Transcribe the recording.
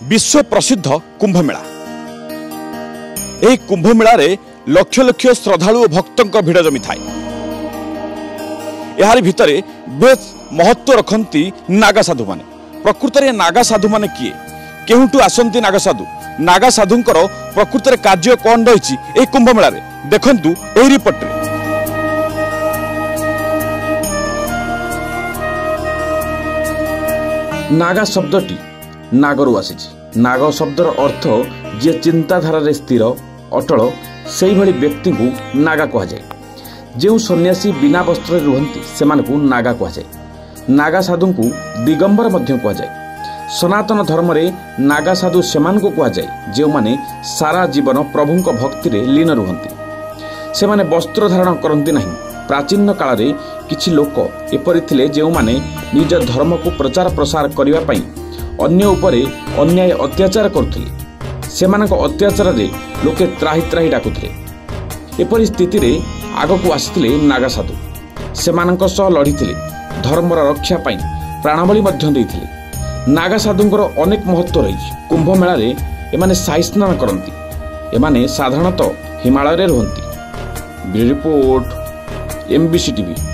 विश्व प्रसिद्ध कुंभमेला। यह कुंभमेला लक्ष लक्ष श्रद्धालु और भक्तों भिड़ जमी थाए। यार भितर बेस महत्व रखती नागा साधु माने। प्रकृत में नागा साधु माने किए, केउठु आसंती नागा साधु, नागा साधुंकर प्रकृत में कार्य कौन रही कुंभमेला देखंतु एही रिपोर्ट रे। नागा शब्दटी नागरू आसीछि। नाग शब्दर अर्थ जे चिंताधारा स्थिर अटल से भली व्यक्ति को नागा कहा जाए। जो सन्यासी बिना वस्त्र रुहंती सेमानकु नागा कहा जाए। नागा साधु को दिगंबर मध्य कहा जाए। सनातन धर्म रे नागा साधु सेमानकु कहा जाए जो माने सारा जीवन प्रभुंक भक्ति रे लीन रुहंती। सेमाने वस्त्र धारण करंती नहीं। प्राचीन काल रे किछि लोक एपरि थिले जो माने निज धर्म को प्रचार प्रसार करिवा पई अन्य उपरे अन्याय अत्याचार करुथिले। सेमानक अत्याचार रे लोके त्राही त्राही डाकुथिले। एपरि स्थिति रे आगकु आसिथिले नागा साधु। सेमानक सह लढिथिले। धर्मर रक्षा पई प्राणबली मध्य देइथिले। नागा साधुंकर अनेक महत्व रही। कुंभ मेला रे एमाने साई स्नान करंती। एमाने साधारणतः हिमालय रे रहंती। Bureau report MBC TV।